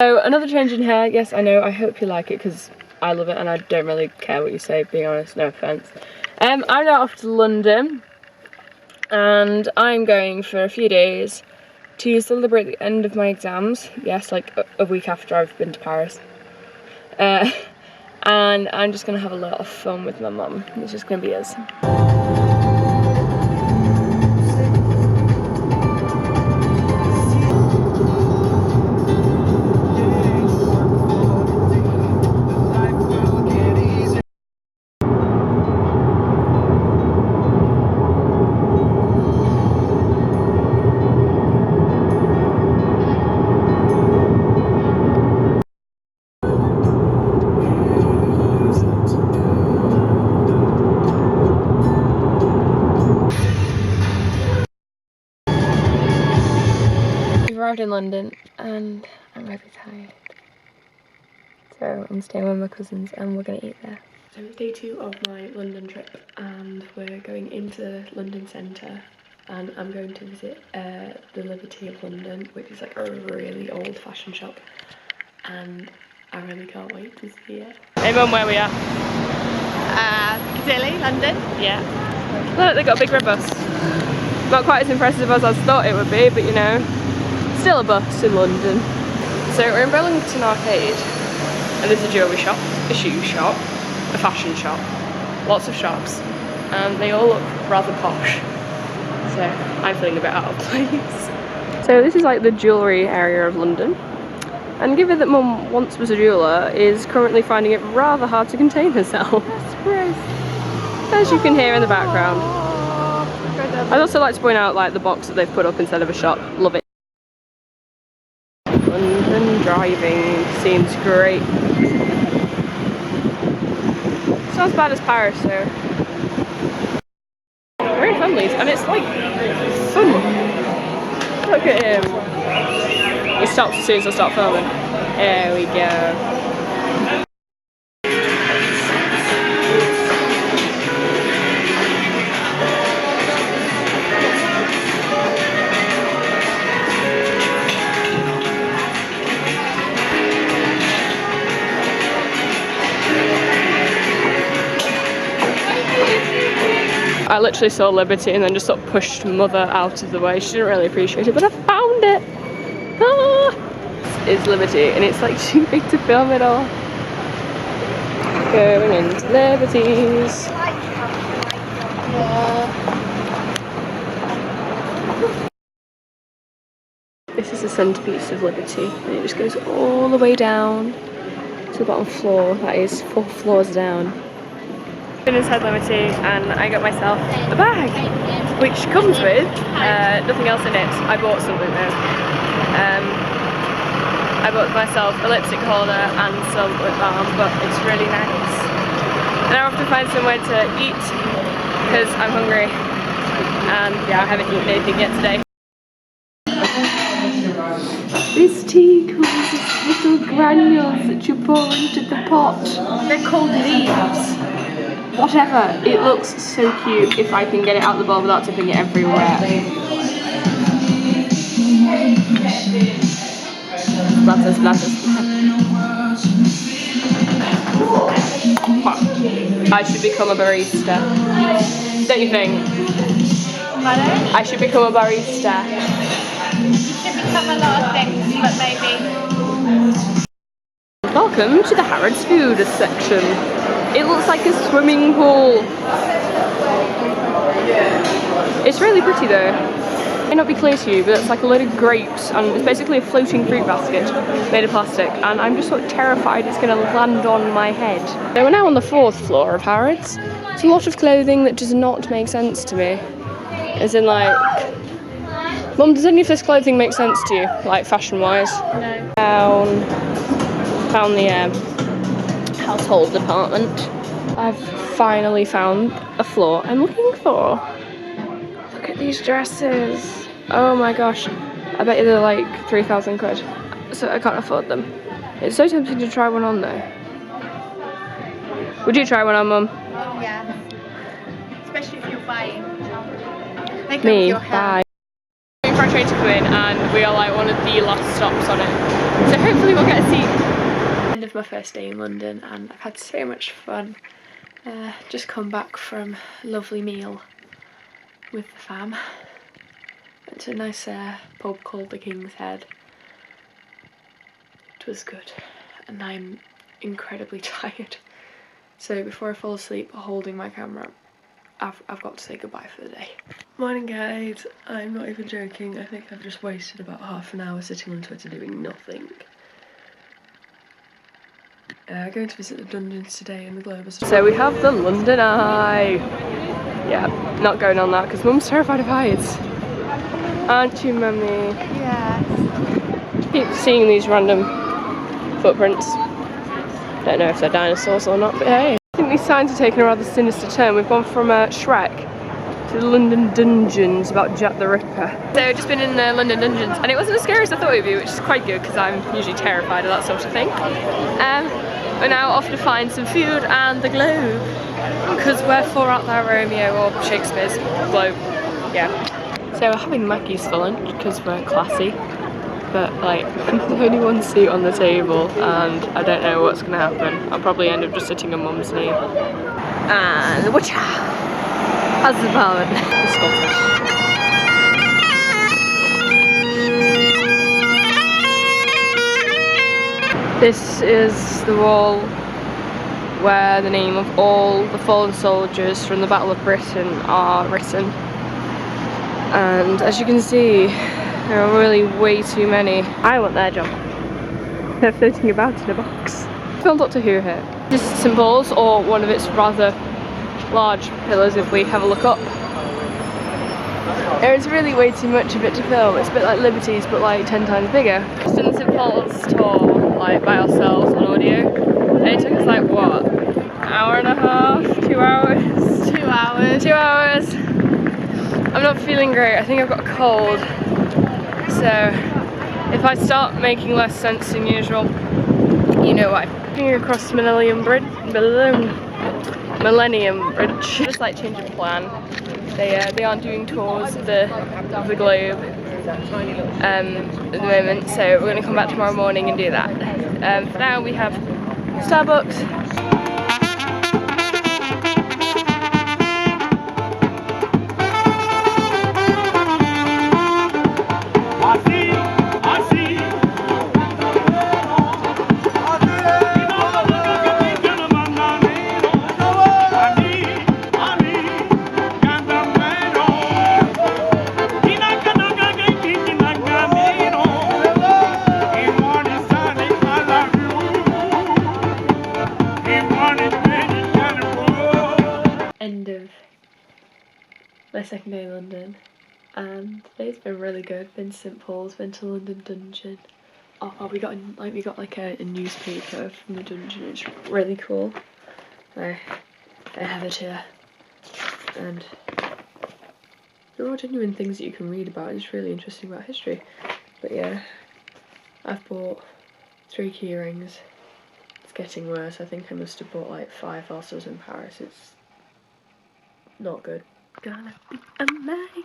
So another change in hair. Yes, I know, I hope you like it because I love it and I don't really care what you say, being honest, no offence. I'm now off to London and I'm going for a few days to celebrate the end of my exams. Yes, like a week after I've been to Paris. And I'm just gonna have a lot of fun with my mum. It's just gonna be us. We've arrived in London and I'm really tired. So I'm staying with my cousins and we're gonna eat there. So it's day 2 of my London trip and we're going into the London Centre and I'm going to visit the Liberty of London, which is like a really old fashion shop, and I really can't wait to see it. Hey mum, where are we at? Piccadilly, London. Yeah. Look, they got a big red bus. Not quite as impressive as I thought it would be, but you know, still a bus in London. So we're in Burlington Arcade and there's a jewellery shop, a shoe shop, a fashion shop, lots of shops, and they all look rather posh. So I'm feeling a bit out of place. So this is like the jewellery area of London. And given that Mum once was a jeweller, is currently finding it rather hard to contain herself. That's gross. As you can hear in the background. I'd also like to point out like the box that they've put up instead of a shop. Love it. London driving seems great. It's not as bad as Paris though. We're in Hamleys and it's like fun. Look at him. He stops as soon as I start filming. There we go. I literally saw Liberty and then just sort of pushed Mother out of the way. She didn't really appreciate it, but I found it! Ah! This is Liberty and it's like too big to film it all. Going into Liberty's. This is the centrepiece of Liberty and it just goes all the way down to the bottom floor. That is 4 floors down. Inside Liberty and I got myself a bag which comes with nothing else in it. I bought something though. I bought myself a lipstick holder and some lip balm, but it's really nice. Now I have to find somewhere to eat because I'm hungry and yeah, I haven't eaten anything yet today. This tea causes little granules that you pour into the pot. They're called leaves. Whatever, it looks so cute if I can get it out the bowl without tipping it everywhere. Splatter, splatter, splatter. I should become a barista. Don't you think? Pardon? I should become a barista. You should become a lot of things, but maybe. Welcome to the Harrods food section. It looks like a swimming pool. It's really pretty though. It may not be clear to you, but it's like a load of grapes and it's basically a floating fruit basket made of plastic, and I'm just sort of terrified it's going to land on my head. So we're now on the 4th floor of Harrods. It's a lot of clothing that does not make sense to me. As in like, Mum, does any of this clothing make sense to you, like fashion wise? No. Found the household department. I've finally found a floor I'm looking for. Look at these dresses. Oh my gosh. I bet you they're like 3,000 quid. So I can't afford them. It's so tempting to try one on though. Would you try one on, Mum? Oh yeah. Especially if you're buying. They go with Me, your hair. bye. In front a train to come in, and we are like one of the last stops on it. So hopefully we'll get a seat. End of my first day in London, and I've had so much fun. Just come back from a lovely meal with the fam. Went to a nice pub called the King's Head. It was good, and I'm incredibly tired. So before I fall asleep holding my camera, I've got to say goodbye for the day. Morning guys, I'm not even joking. I think I've just wasted about half an hour sitting on Twitter doing nothing. Going to visit the dungeons today in the Globe. So we have the London Eye. Yeah, not going on that because Mum's terrified of heights. Aren't you, Mummy? Yes. Keep seeing these random footprints. Don't know if they're dinosaurs or not, but hey. I think these signs are taking a rather sinister turn. We've gone from Shrek to the London Dungeons about Jack the Ripper. So just been in the London Dungeons, and it wasn't as scary as I thought it would be, which is quite good because I'm usually terrified of that sort of thing. We're now off to find some food and the Globe, because we're for out there Romeo or Shakespeare's Globe. Yeah. So we're having Mackey's for lunch because we're classy, but like there's only one seat on the table and I don't know what's gonna happen. I'll probably end up just sitting on Mum's knee. And watcha! How's the pound? The Scottish. This is the wall where the name of all the fallen soldiers from the Battle of Britain are written. And as you can see, there are really way too many. I want their job. They're floating about in a box. Film Doctor Who here. This is St Paul's, or one of its rather large pillars if we have a look up. There is really way too much of it to film. It's a bit like Liberty's but like 10 times bigger. Just done the St Paul's tour like by ourselves on audio, and it took us like what? An hour and a half? 2 hours? 2 hours. 2 hours. I'm not feeling great. I think I've got a cold. So if I start making less sense than usual, you know why. Looking across Millennium Bridge. Just like change of plan. They aren't doing tours of the Globe at the moment, so we're going to come back tomorrow morning and do that. For now we have Starbucks. My second day in London, and today's been really good. Been to St Paul's, been to London Dungeon. We got a newspaper from the dungeon. It's really cool. I have it here, and there are genuine things that you can read about. It's really interesting about history. But yeah, I've bought 3 key rings. It's getting worse. I think I must have bought like 5 whilst I was in Paris. It's not good. Gonna be a Mickey,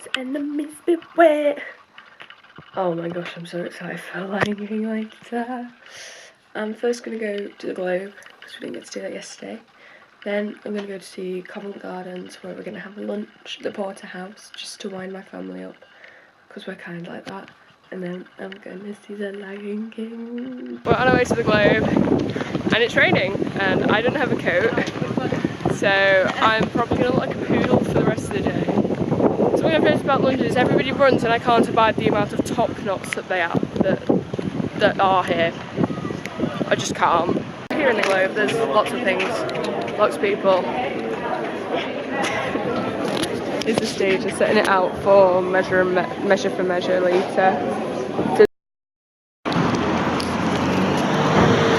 so enemies beware. Oh my gosh, I'm so excited for Lightning later. I'm first gonna go to the Globe because we didn't get to do that yesterday. Then I'm gonna go to see Covent Gardens, where we're gonna have lunch at the Porterhouse just to wind my family up because we're kind of like that. And then I'm gonna see the Lion King. We're on our way to the Globe, and it's raining, and I don't have a coat. So I'm probably going to look like a poodle for the rest of the day. Something I've noticed about London is everybody runs and I can't abide the amount of top knots that that are here. I just can't. Here in the Globe there's lots of things, lots of people. It's the stage, they're setting it out for measure for measure later. So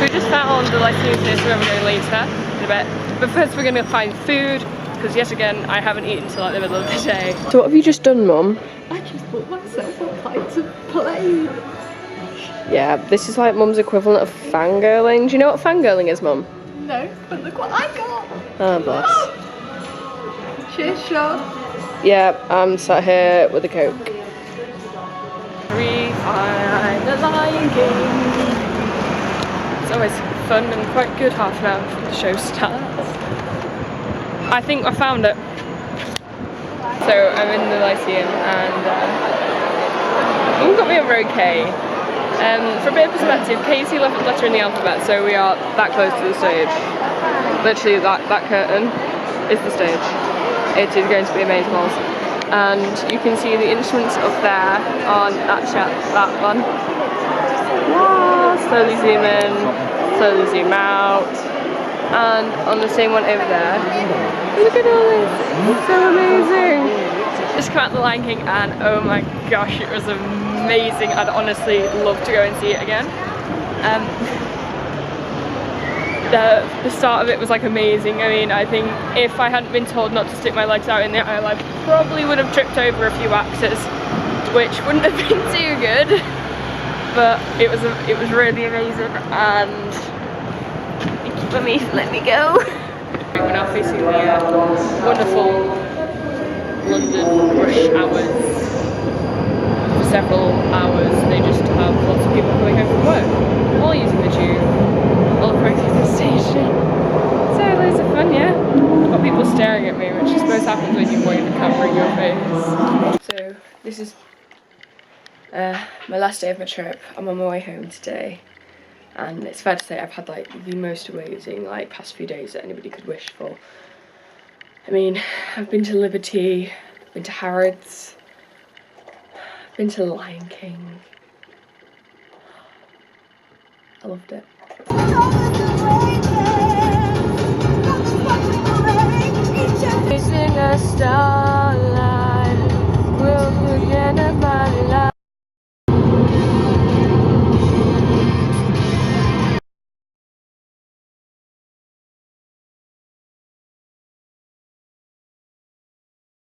we just found the lighting place where we're going later in a bit. But first we're going to find food, because yet again I haven't eaten till like the middle of the day. So what have you just done, Mum? I just bought myself a pint of plain. Yeah, this is like Mum's equivalent of fangirling. Do you know what fangirling is, Mum? No, but look what I got. Oh bless. Cheers, Sean. Yeah, I'm sat here with a Coke. We find the Lion King. It's always fun and quite good half an hour before the show starts. I think I found it. So I'm in the Lyceum and we've got me over okay. For a bit of perspective, K's the 11th letter in the alphabet, so we are that close to the stage. Literally that curtain is the stage. It is going to be amazing balls. And you can see the instruments up there on that one. Wow, slowly zoom in, slowly zoom out. And on the same one over there, look at all this, it's so amazing. Just come out the Lion King and oh my gosh, it was amazing. I'd honestly love to go and see it again. The start of it was like amazing. I mean, I think if I hadn't been told not to stick my legs out in the aisle, I probably would have tripped over a few actors, which wouldn't have been too good. But it was really amazing, and thank you for let me go. We're now facing the wonderful London rush hours. For several hours, they just have lots of people coming home from work, all using the tube, all going through the station. So loads of fun, yeah. Got people staring at me, which I suppose happens when you wave a camera in your face. So this is my last day of my trip. I'm on my way home today, and it's fair to say I've had like the most amazing past few days that anybody could wish for. I mean, I've been to Liberty, I've been to Harrods, I've been to the Lion King. I loved it. Chasing a star.